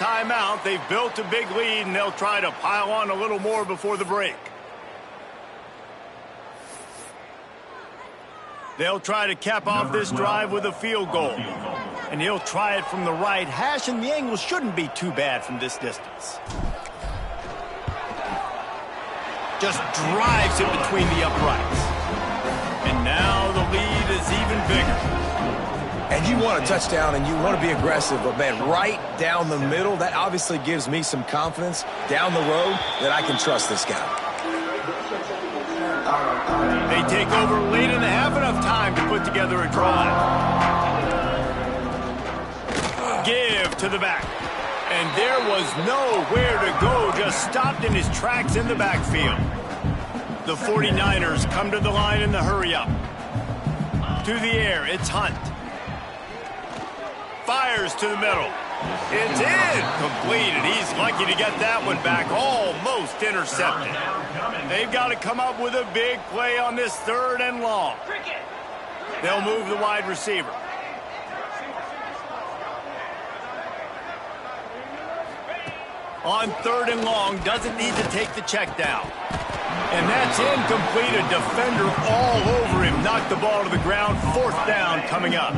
timeout. They've built a big lead, and they'll try to pile on a little more before the break. They'll try to cap off this drive with a field goal. And he'll try it from the right hash, and the angle shouldn't be too bad from this distance. Just drives it between the uprights. And now the lead is even bigger. And you want a touchdown and you want to be aggressive, but man, right down the middle, that obviously gives me some confidence down the road that I can trust this guy. They take over late in the half, enough time to put together a drive. Give to the back. And there was nowhere to go, just stopped in his tracks in the backfield. The 49ers come to the line in the hurry-up. To the air, it's Hunt. Fires to the middle. It's completed. He's lucky to get that one back. Almost intercepted. They've got to come up with a big play on this 3rd and long. They'll move the wide receiver. On 3rd and long, doesn't need to take the check down. And that's incomplete. A defender all over him. Knocked the ball to the ground. 4th down coming up.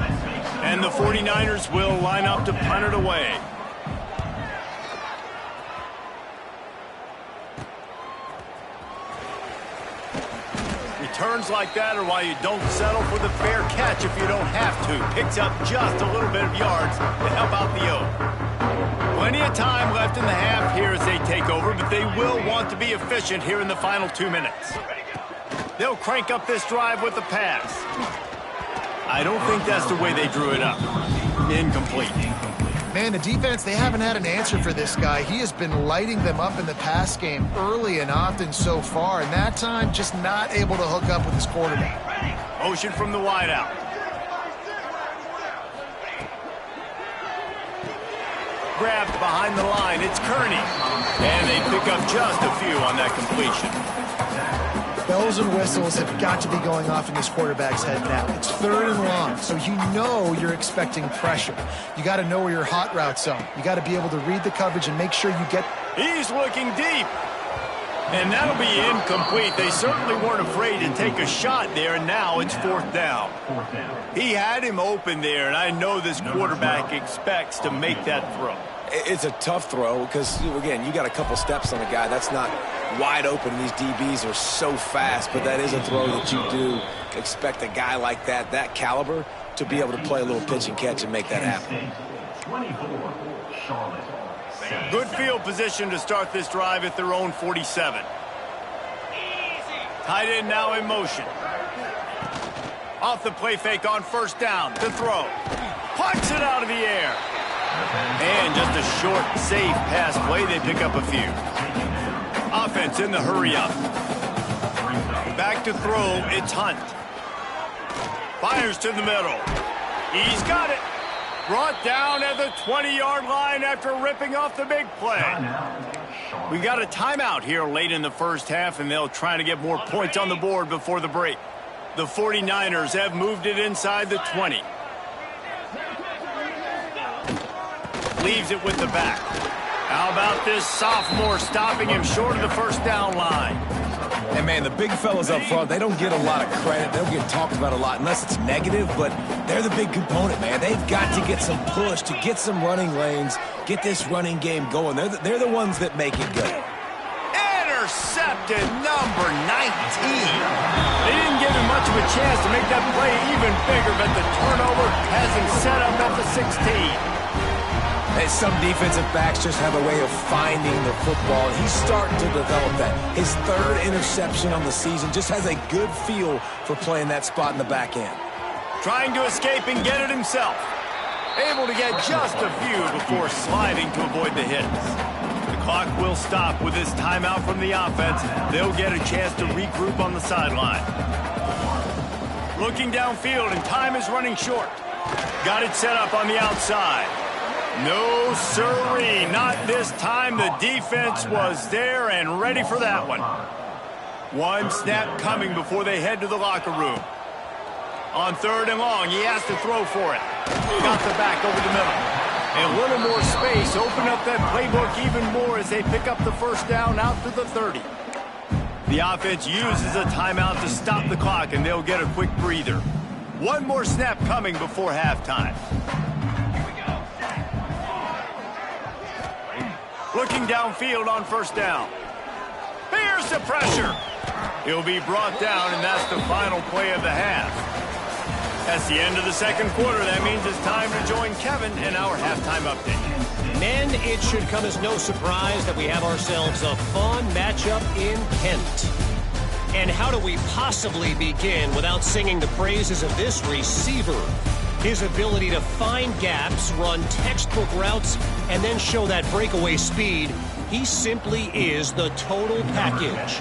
And the 49ers will line up to punt it away. Returns like that are why you don't settle for the fair catch if you don't have to. Picks up just a little bit of yards to help out the O. Plenty of time left in the half here as they take over, but they will want to be efficient here in the final 2 minutes. They'll crank up this drive with the pass. I don't think that's the way they drew it up. Incomplete. Man, the defense, they haven't had an answer for this guy. He has been lighting them up in the pass game early and often so far, and that time just not able to hook up with his quarterback. Motion from the wideout. Grabbed behind the line. It's Kearney. And they pick up just a few on that completion. Bells and whistles have got to be going off in this quarterback's head now. It's 3rd and long, so you know you're expecting pressure. You got to know where your hot routes are. You got to be able to read the coverage and make sure you get... He's looking deep. And that'll be incomplete. They certainly weren't afraid to take a shot there, and now it's 4th down. He had him open there, and I know this quarterback expects to make that throw. It's a tough throw because, again, you got a couple steps on a guy. That's not wide open. These DBs are so fast, but that is a throw that you do expect a guy like that caliber, to be able to play a little pitch and catch and make that happen. Good field position to start this drive at their own 47. Tight end now in motion. Off the play fake on 1st down. The throw. Plucks it out of the air. And just a short, safe pass play. They pick up a few. Offense in the hurry-up. Back to throw. It's Hunt. Fires to the middle. He's got it. Brought down at the 20-yard line after ripping off the big play. We got a timeout here late in the 1st half, and they'll try to get more points on the board before the break. The 49ers have moved it inside the 20. Leaves it with the back. How about this sophomore stopping him short of the 1st down line? And, man, the big fellas up front, they don't get a lot of credit. They don't get talked about a lot unless it's negative, but they're the big component, man. They've got to get some push, to get some running lanes, get this running game going. They're the ones that make it good. Intercepted, number 19. They didn't give him much of a chance to make that play even bigger, but the turnover has him set up at the 16. And some defensive backs just have a way of finding the football. He's starting to develop that. His 3rd interception on the season, just has a good feel for playing that spot in the back end. Trying to escape and get it himself. Able to get just a few before sliding to avoid the hits. The clock will stop with this timeout from the offense. They'll get a chance to regroup on the sideline. Looking downfield, and time is running short. Got it set up on the outside. No, sirree, not this time. The defense was there and ready for that one. One snap coming before they head to the locker room. On 3rd and long, he has to throw for it. Got the back over the middle. And a little more space, open up that playbook even more as they pick up the first down out to the 30. The offense uses a timeout to stop the clock, and they'll get a quick breather. One more snap coming before halftime. Looking downfield on first down. Here's the pressure. He'll be brought down, and that's the final play of the half. That's the end of the second quarter. That means it's time to join Kevin in our halftime update. Men, it should come as no surprise that we have ourselves a fun matchup in Kent. And how do we possibly begin without singing the praises of this receiver? His ability to find gaps, run textbook routes, and then show that breakaway speed. He simply is the total package.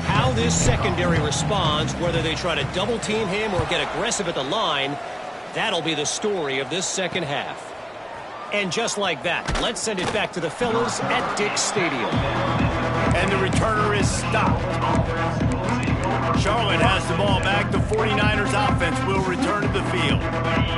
How this secondary responds, whether they try to double-team him or get aggressive at the line, that'll be the story of this second half. And just like that, let's send it back to the fellas at Dick's Stadium. And the returner is stopped. Charlotte has the ball back. The 49ers offense will return to the field.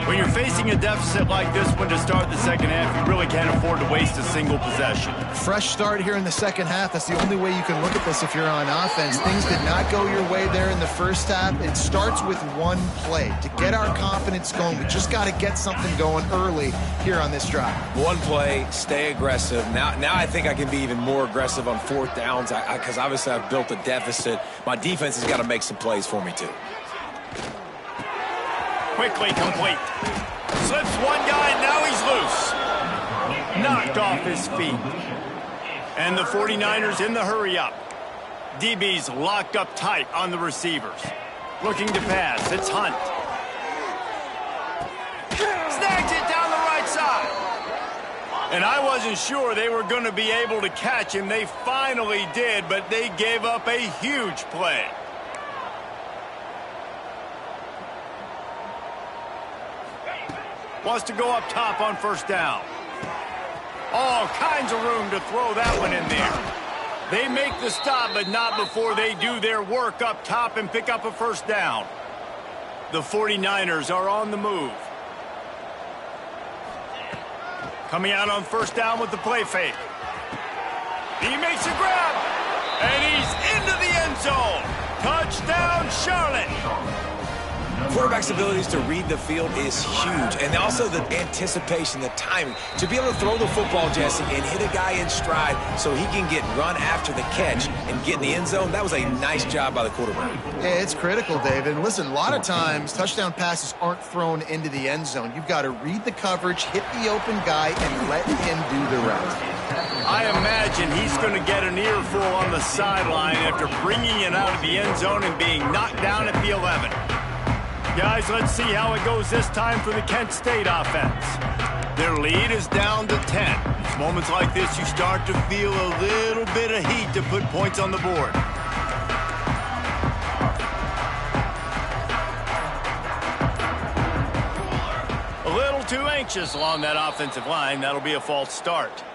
When you're facing a deficit like this one to start the second half, you really can't afford to waste a single possession. Fresh start here in the second half. That's the only way you can look at this if you're on offense. Things did not go your way there in the first half. It starts with one play. To get our confidence going, we just got to get something going early here on this drive. One play, stay aggressive. Now I think I can be even more aggressive on fourth downs because obviously I've built a deficit. My defense has got to make some plays for me too. Quickly complete. Slips one guy, now he's loose. Knocked off his feet. And the 49ers in the hurry up. DB's locked up tight on the receivers. Looking to pass, it's Hunt. Snags it down the right side. And I wasn't sure they were going to be able to catch him. They finally did, but they gave up a huge play. Wants to go up top on first down. All kinds of room to throw that one in there. They make the stop, but not before they do their work up top and pick up a first down. The 49ers are on the move. Coming out on first down with the play fake. He makes a grab, and he's into the end zone. Touchdown, Charlotte. Quarterback's abilities to read the field is huge, and also the anticipation, the timing. To be able to throw the football, Jesse, and hit a guy in stride so he can get run after the catch and get in the end zone, that was a nice job by the quarterback. Yeah, it's critical, David. And listen, a lot of times, touchdown passes aren't thrown into the end zone. You've got to read the coverage, hit the open guy, and let him do the rest. I imagine he's going to get an earful on the sideline after bringing it out of the end zone and being knocked down at the 11. Guys, let's see how it goes this time for the Kent State offense. Their lead is down to 10. It's moments like this you start to feel a little bit of heat to put points on the board. A little too anxious along that offensive line. That'll be a false start.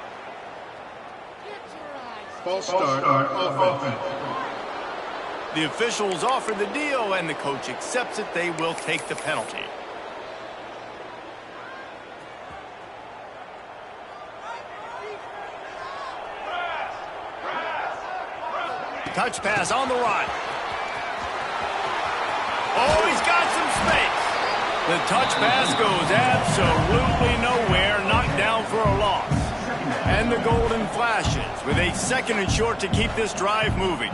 False start offense. The officials offer the deal, and the coach accepts it. They will take the penalty. Touch pass on the run. Oh, he's got some space. The touch pass goes absolutely nowhere, knocked down for a loss. And the golden flashes with a second and short to keep this drive moving.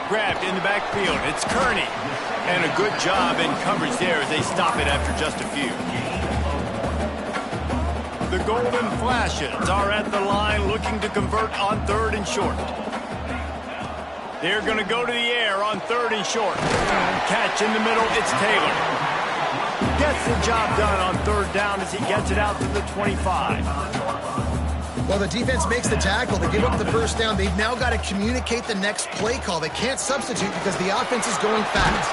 Grabbed in the backfield. It's Kearney. And a good job in coverage there as they stop it after just a few. The Golden Flashes are at the line looking to convert on third and short. They're going to go to the air on third and short. Catch in the middle. It's Taylor. Gets the job done on third down as he gets it out to the 25. Well, the defense makes the tackle. They give up the first down. They've now got to communicate the next play call. They can't substitute because the offense is going fast.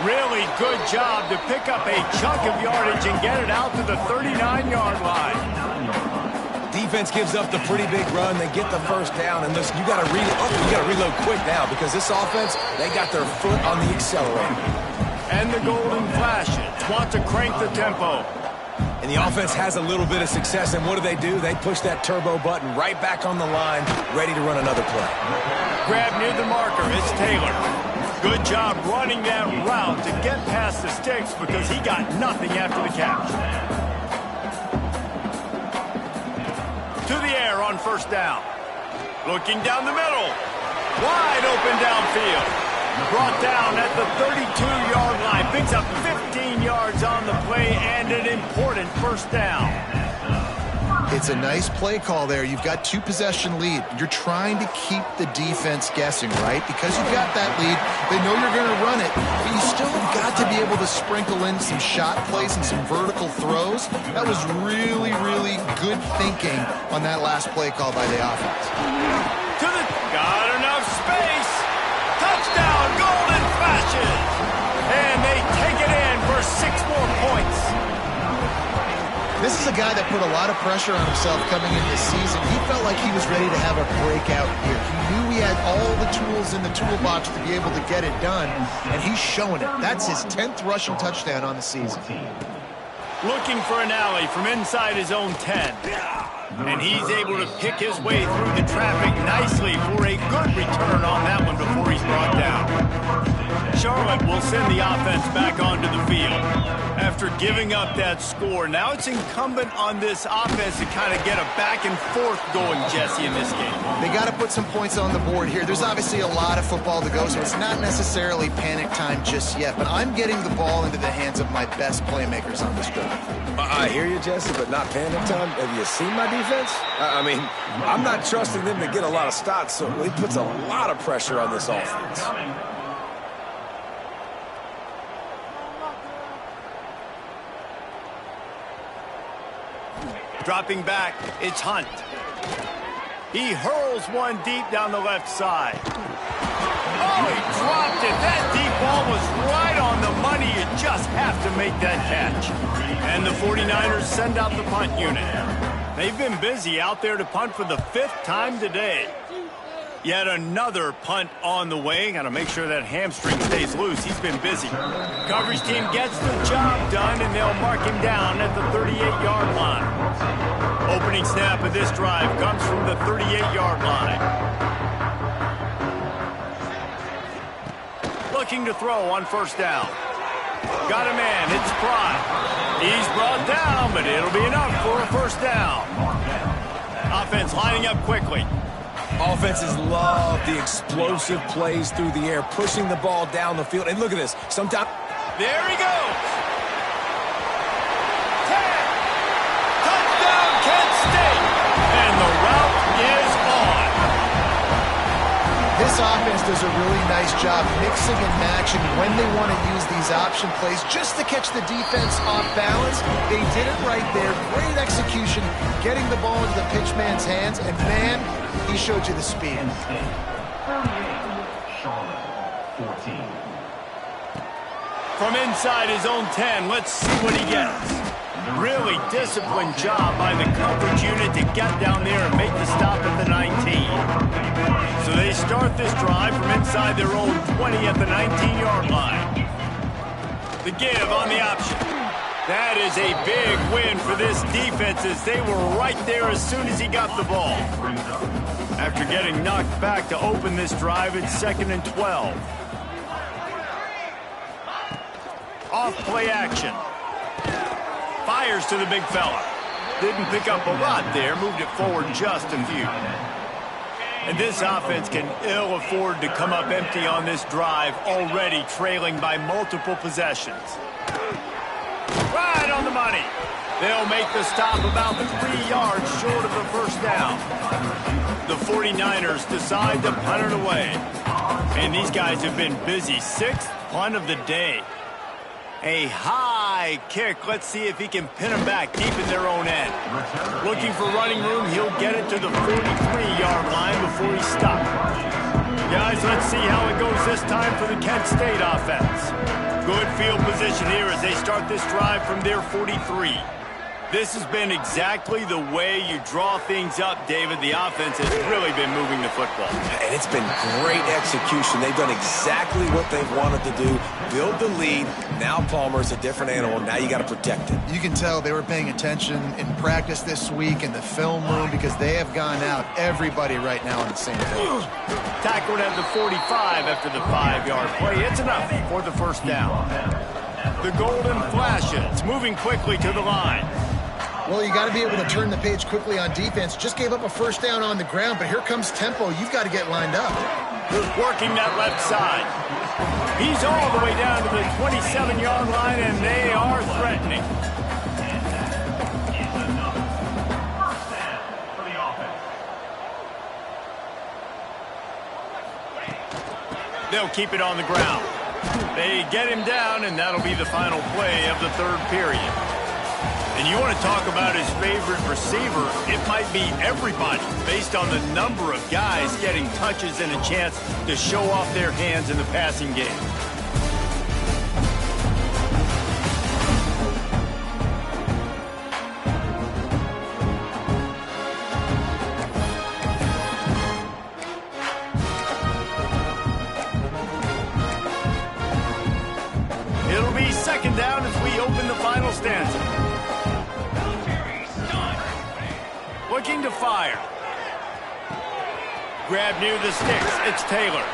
Really good job to pick up a chunk of yardage and get it out to the 39-yard line. Defense gives up the pretty big run. They get the first down, and listen, you got to reload quick now because this offense, they got their foot on the accelerator. And the golden flashes want to crank the tempo. And the offense has a little bit of success, and what do? They push that turbo button right back on the line, ready to run another play. Grab near the marker, it's Taylor. Good job running that route to get past the sticks because he got nothing after the catch. To the air on first down. Looking down the middle. Wide open downfield. Brought down at the 32-yard line. Picks up 15 yards on the play and an important first down. It's a nice play call there. You've got 2-possession lead. You're trying to keep the defense guessing, right? Because you've got that lead, they know you're going to run it, but you still got to be able to sprinkle in some shot plays and some vertical throws. That was really, really good thinking on that last play call by the offense. Got enough space. Touchdown, golden flashes. And they take it in for 6 more points. This is a guy that put a lot of pressure on himself coming into the season. He felt like he was ready to have a breakout year. He knew he had all the tools in the toolbox to be able to get it done, and he's showing it. That's his 10th rushing touchdown on the season. Looking for an alley from inside his own 10. And he's able to pick his way through the traffic nicely for a good return on that one before he's brought down. Charlotte will send the offense back onto the field. After giving up that score, now it's incumbent on this offense to kind of get a back and forth going, Jesse, in this game. They got to put some points on the board here. There's obviously a lot of football to go, so it's not necessarily panic time just yet, but I'm getting the ball into the hands of my best playmakers on this drive. I hear you, Jesse, but not panic time. Have you seen my defense? I mean, I'm not trusting them to get a lot of stops, so it puts a lot of pressure on this offense. Dropping back, it's Hunt. He hurls one deep down the left side. Oh, he dropped it. That deep ball was right on the money. You just have to make that catch. And the 49ers send out the punt unit. They've been busy out there to punt for the 5th time today. Yet another punt on the way. Got to make sure that hamstring stays loose. He's been busy. Coverage team gets the job done, and they'll mark him down at the 38-yard line. Opening snap of this drive comes from the 38-yard line. Looking to throw on first down. Got a man. It's Pry. He's brought down, but it'll be enough for a first down. Offense lining up quickly. Offenses love the explosive plays through the air, pushing the ball down the field. And look at this. Sometimes... There he goes. 10. Touchdown, Kent State. And the route is on. This offense does a really nice job mixing and matching when they want to use these option plays just to catch the defense off balance. They did it right there. Great execution, getting the ball into the pitchman's hands, and man, he showed you the speed. From inside his own 10, let's see what he gets. Really disciplined job by the coverage unit to get down there and make the stop at the 19. So they start this drive from inside their own 20 at the 19-yard line. The give on the option. That is a big win for this defense as they were right there as soon as he got the ball. After getting knocked back to open this drive, it's 2nd and 12. Off play action. Fires to the big fella. Didn't pick up a lot there, moved it forward just a few. And this offense can ill afford to come up empty on this drive, already trailing by multiple possessions. Right on the money. They'll make the stop about 3 yards short of the first down. The 49ers decide to punt it away. And these guys have been busy. 6th punt of the day. A high kick. Let's see if he can pin them back deep in their own end. Looking for running room. He'll get it to the 43-yard line before he stops. Guys, let's see how it goes this time for the Kent State offense. Good field position here as they start this drive from their 43. This has been exactly the way you draw things up, David. The offense has really been moving the football. And it's been great execution. They've done exactly what they've wanted to do. Build the lead. Now Palmer's a different animal. Now you got to protect it. You can tell they were paying attention in practice this week in the film room because they have gone out, everybody right now on the same page. Tackled at the 45 after the 5-yard play. It's enough for the first down. The Golden Flashes moving quickly to the line. Well, you got to be able to turn the page quickly on defense. Just gave up a first down on the ground, but here comes tempo. You've got to get lined up. Working that left side. He's all the way down to the 27-yard line, and they are threatening. They'll keep it on the ground. They get him down, and that'll be the final play of the third period. And you want to talk about his favorite receiver, it might be everybody based on the number of guys getting touches and a chance to show off their hands in the passing game. It'll be second down as we open the final stanza. Looking to fire. Grab near the sticks. It's Taylor.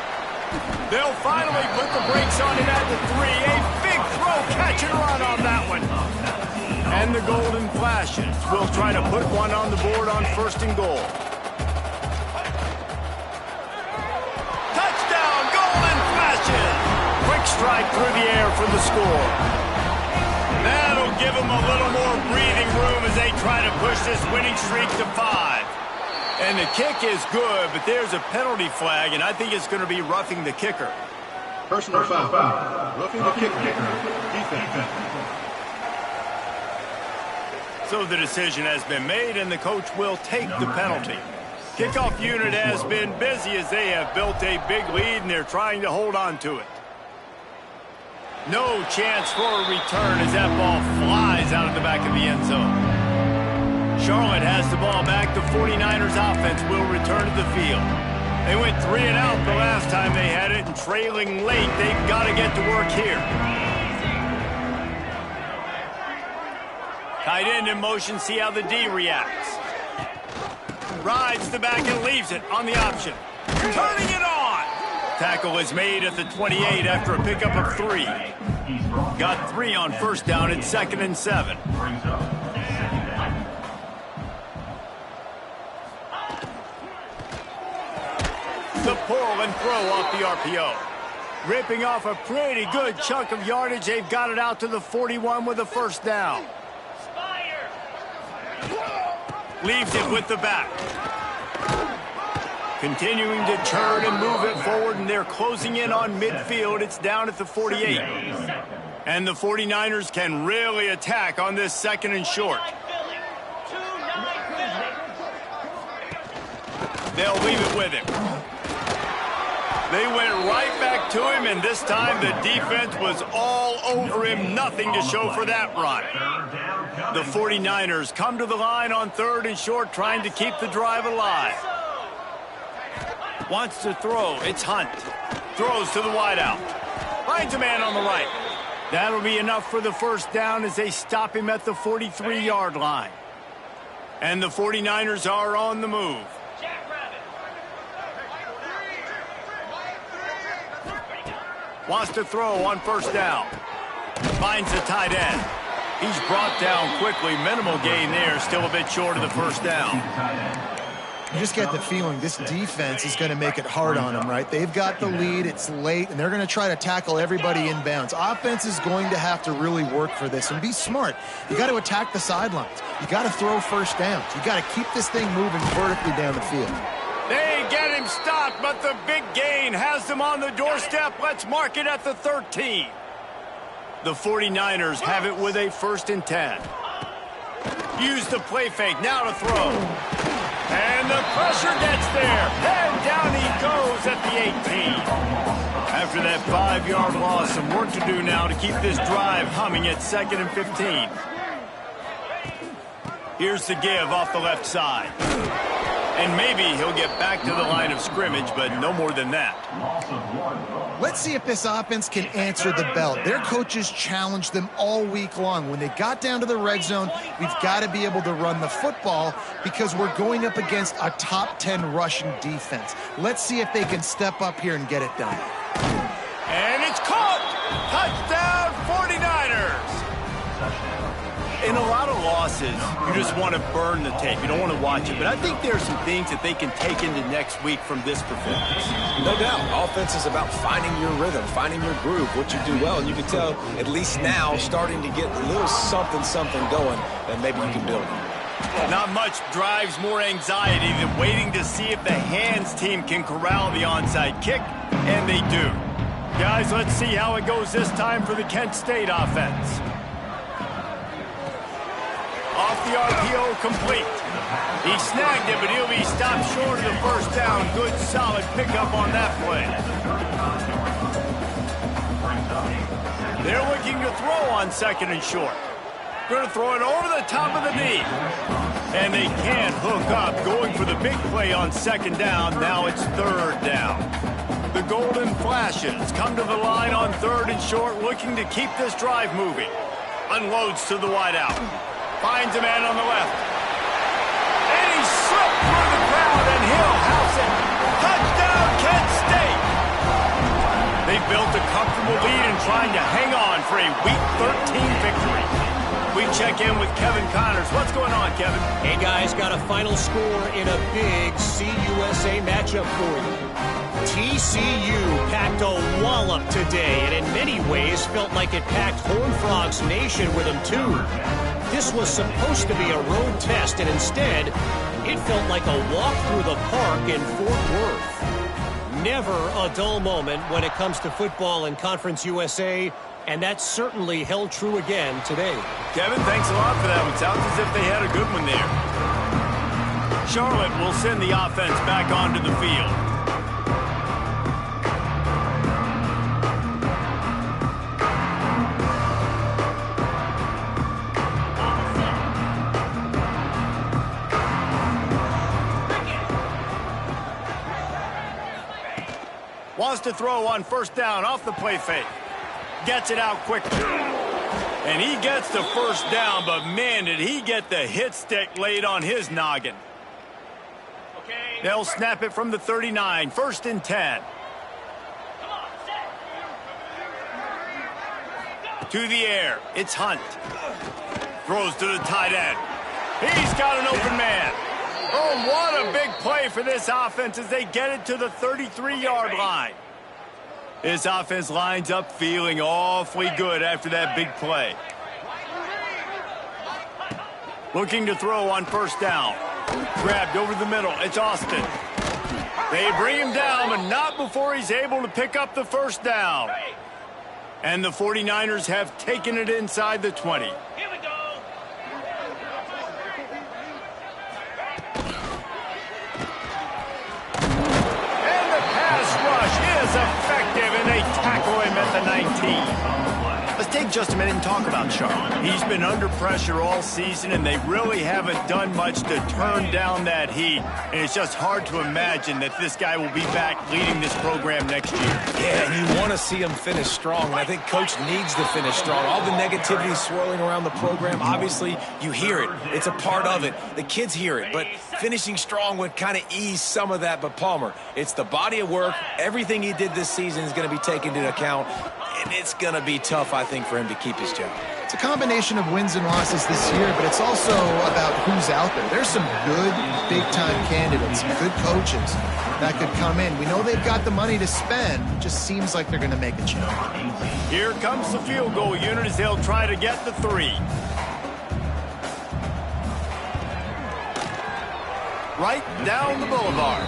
They'll finally put the brakes on him at the 3. A big throw, catch and run on that one. And the Golden Flashes will try to put one on the board on first and goal. Touchdown, Golden Flashes. Quick strike through the air for the score. That'll give them a little more breathing room as they try to push this winning streak to 5. And the kick is good, but there's a penalty flag, and I think it's going to be roughing the kicker. Personal foul. Roughing the kicker. Defense. So the decision has been made, and the coach will take the penalty. Kickoff unit has been busy as they have built a big lead, and they're trying to hold on to it. No chance for a return as that ball flies out of the back of the end zone. Charlotte has the ball back. The 49ers offense will return to the field. They went 3 and out the last time they had it, and trailing late, they've got to get to work here. Tight end in motion, see how the D reacts. Rides the back and leaves it on the option. Turning it on! Tackle is made at the 28 after a pickup of 3. Got 3 on first down at 2nd and 7. The pull and throw off the RPO. Ripping off a pretty good chunk of yardage. They've got it out to the 41 with a first down. Leaves it with the back. Continuing to turn and move it forward, and they're closing in on midfield. It's down at the 48. And the 49ers can really attack on this 2nd and short. They'll leave it with him. They went right back to him, and this time the defense was all over him. Nothing to show for that run. The 49ers come to the line on 3rd and short, trying to keep the drive alive. Wants to throw. It's Hunt. Throws to the wideout. Finds a man on the right. That'll be enough for the first down as they stop him at the 43-yard line. And the 49ers are on the move. Wants to throw on first down. Finds the tight end. He's brought down quickly. Minimal gain there. Still a bit short of the first down. You just get the feeling this defense is going to make it hard on them, right? They've got the lead. It's late, and they're going to try to tackle everybody inbounds. Offense is going to have to really work for this and be smart. You got to attack the sidelines. You got to throw first downs. You got to keep this thing moving vertically down the field. They get him stopped, but the big gain has them on the doorstep. Let's mark it at the 13. The 49ers have it with a 1st and 10. Use the play fake. Now to throw. And the pressure gets there. And down he goes at the 18. After that 5-yard loss, some work to do now to keep this drive humming at 2nd and 15. Here's the give off the left side. And maybe he'll get back to the line of scrimmage, but no more than that. Let's see if this offense can answer the bell. Their coaches challenged them all week long. When they got down to the red zone, we've got to be able to run the football because we're going up against a top 10 rushing defense. Let's see if they can step up here and get it done. And it's caught! Touchdown 49ers! In a lot of losses, you just want to burn the tape. You don't want to watch it. But I think there are some things that they can take into next week from this performance. No doubt. Offense is about finding your rhythm, finding your groove, what you do well. And you can tell, at least now, starting to get a little something going that maybe you can build on. Not much drives more anxiety than waiting to see if the hands team can corral the onside kick, and they do. Guys, let's see how it goes this time for the Kent State offense. Off the RPO, complete. He snagged it, but he'll be stopped short of the first down. Good, solid pickup on that play. They're looking to throw on second and short. Going to throw it over the top of the knee. And they can't hook up, going for the big play on second down. Now it's third down. The Golden Flashes come to the line on third and short, looking to keep this drive moving. Unloads to the wideout. Finds a man on the left. And he slipped through the crowd, and he'll house it. Touchdown, Kent State! They built a comfortable lead and trying to hang on for a Week 13 victory. We check in with Kevin Connors. What's going on, Kevin? Hey, guys, got a final score in a big CUSA matchup for you. TCU packed a wallop today, and in many ways felt like it packed Horned Frogs Nation with them, too. This was supposed to be a road test, and instead, it felt like a walk through the park in Fort Worth. Never a dull moment when it comes to football in Conference USA, and that certainly held true again today. Kevin, thanks a lot for that one. Sounds as if they had a good one there. Charlotte will send the offense back onto the field. Wants to throw on first down off the play fake. Gets it out quickly. And he gets the first down, but man, did he get the hit stick laid on his noggin. They'll snap it from the 39, first and 10. To the air, it's Hunt. Throws to the tight end. He's got an open man. Oh, what a big play for this offense as they get it to the 33-yard line. This offense lines up feeling awfully good after that big play. Looking to throw on first down. Grabbed over the middle. It's Austin. They bring him down, but not before he's able to pick up the first down. And the 49ers have taken it inside the 20. Effective, and they tackle him at the 19. Let's take just a minute and talk about Charlotte. He's been under pressure all season, and they really haven't done much to turn down that heat. And it's just hard to imagine that this guy will be back leading this program next year. Yeah, and you want to see him finish strong, and I think Coach needs to finish strong. All the negativity swirling around the program, obviously, you hear it. It's a part of it. The kids hear it, but finishing strong would kind of ease some of that. But Palmer, it's the body of work. Everything he did this season is going to be taken into account, and it's going to be tough, I think, for him to keep his job. It's a combination of wins and losses this year, but it's also about who's out there. There's some good big-time candidates, some good coaches that could come in. We know they've got the money to spend. It just seems like they're going to make a change. Here comes the field goal unit as they'll try to get the 3. Right down the boulevard.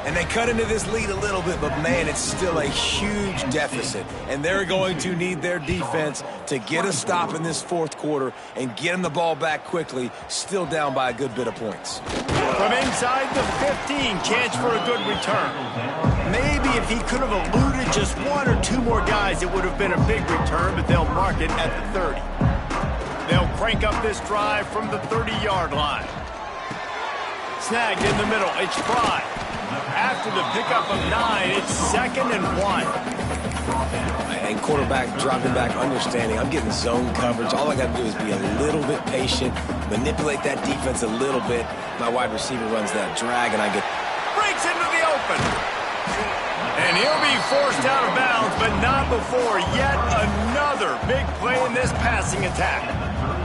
And they cut into this lead a little bit, but, man, it's still a huge deficit. And they're going to need their defense to get a stop in this fourth quarter and get them the ball back quickly, still down by a good bit of points. From inside the 15, chance for a good return. Maybe if he could have eluded just 1 or 2 more guys, it would have been a big return, but they'll mark it at the 30. They'll crank up this drive from the 30-yard line. Snagged in the middle, it's Fry. After the pickup of 9, it's 2nd and 1. And quarterback dropping back, understanding I'm getting zone coverage. All I got to do is be a little bit patient, manipulate that defense a little bit. My wide receiver runs that drag, and I get... Breaks into the open. And he'll be forced out of bounds, but not before yet another big play in this passing attack.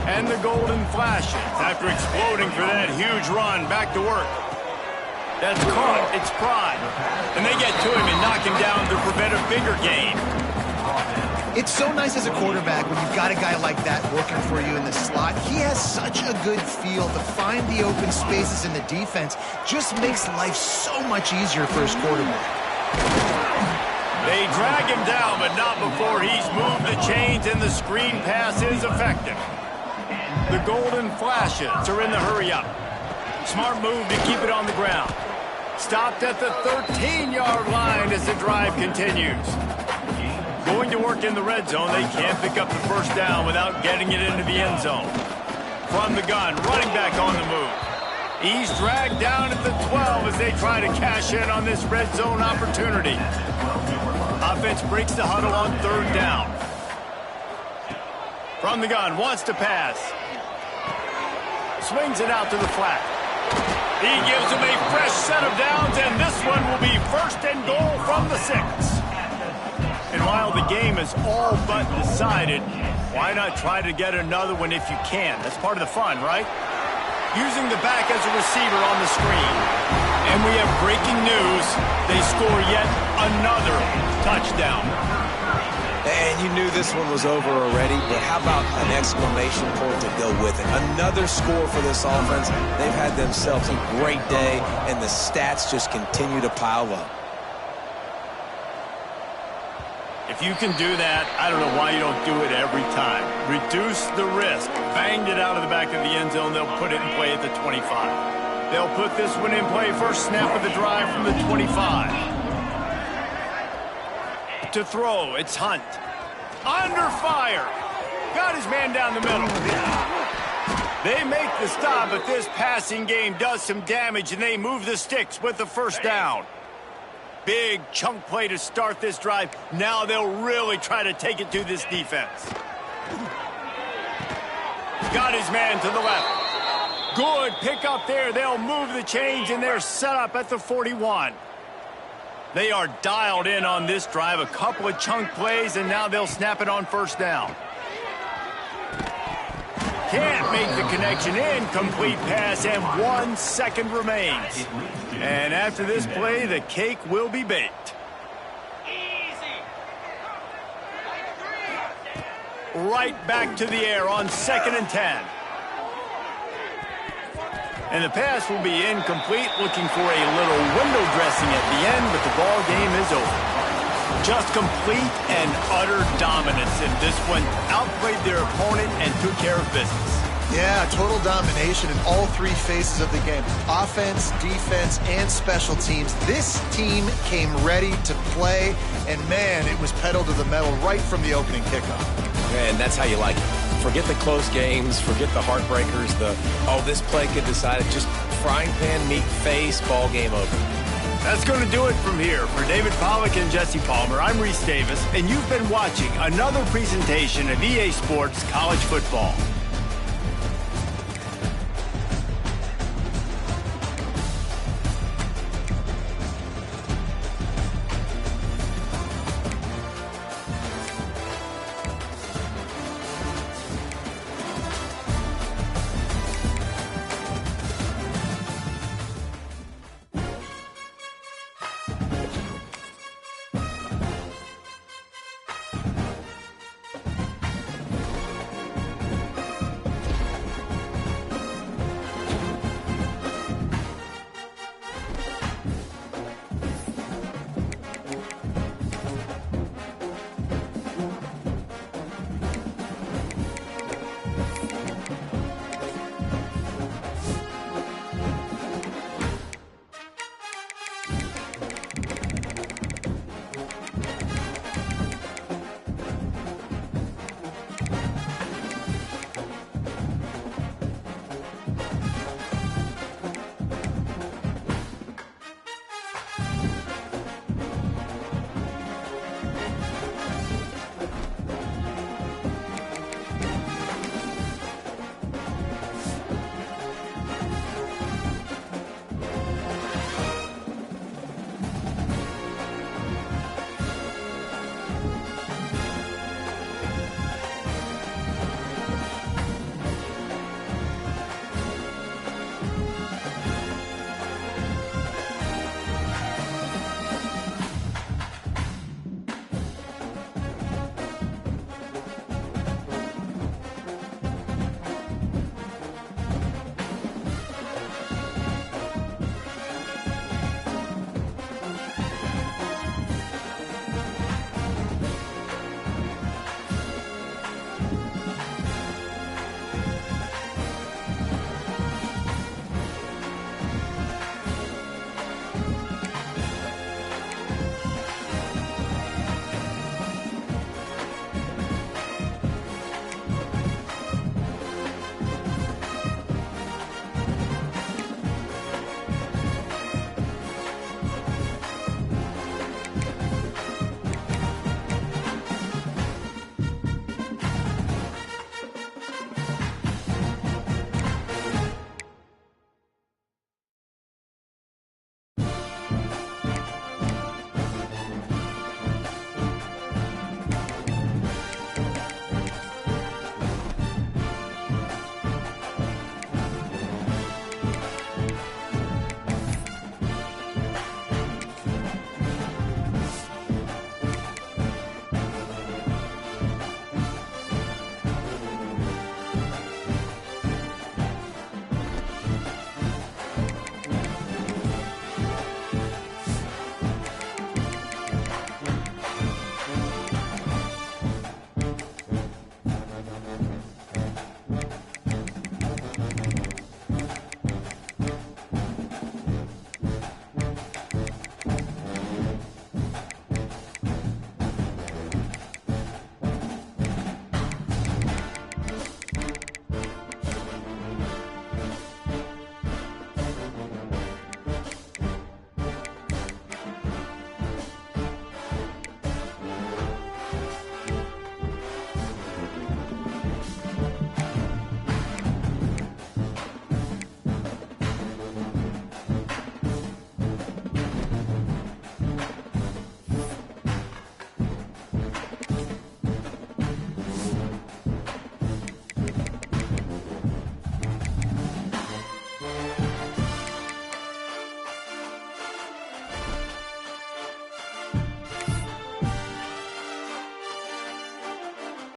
And the Golden Flashes, after exploding for that huge run, back to work. That's caught. It's Pride. And they get to him and knock him down to prevent a bigger gain. It's so nice as a quarterback when you've got a guy like that working for you in the slot. He has such a good feel to find the open spaces in the defense. Just makes life so much easier for his quarterback. They drag him down, but not before he's moved the chains and the screen pass is effective. The Golden Flashes are in the hurry-up. Smart move to keep it on the ground. Stopped at the 13-yard line as the drive continues. Going to work in the red zone, they can't pick up the first down without getting it into the end zone. From the gun, running back on the move. He's dragged down at the 12 as they try to cash in on this red zone opportunity. Offense breaks the huddle on 3rd down. From the gun, wants to pass. Swings it out to the flat. He gives him a fresh set of downs, and this one will be 1st and goal from the 6. And while the game is all but decided, why not try to get another one if you can? That's part of the fun, right? Using the back as a receiver on the screen. And we have breaking news. They score yet another touchdown. And you knew this one was over already, but how about an exclamation point to go with it? Another score for this offense. They've had themselves a great day, and the stats just continue to pile up. If you can do that, I don't know why you don't do it every time. Reduce the risk. Banged it out of the back of the end zone. They'll put it in play at the 25. They'll put this one in play. First snap of the drive from the 25. To throw, it's Hunt. Under fire. Got his man down the middle. They make the stop, but this passing game does some damage, and they move the sticks with the first down. Big chunk play to start this drive. Now they'll really try to take it to this defense. Got his man to the left. Good pick up there. They'll move the chains, and they're set up at the 41. They are dialed in on this drive. A couple of chunk plays, and now they'll snap it on first down. Can't make the connection. Incomplete pass, and 1 second remains. And after this play, the cake will be baked. Right back to the air on 2nd and 10. And the pass will be incomplete, looking for a little window dressing at the end, but the ball game is over. Just complete and utter dominance in this one. Outplayed their opponent and took care of business. Yeah, total domination in all 3 phases of the game. Offense, defense, and special teams. This team came ready to play, and man, it was pedal to the metal right from the opening kickoff. And that's how you like it. Forget the close games, forget the heartbreakers, this play could decide it. Just frying pan, meat face, ball game over. That's going to do it from here. For David Pollack and Jesse Palmer, I'm Reese Davis, and you've been watching another presentation of EA Sports College Football.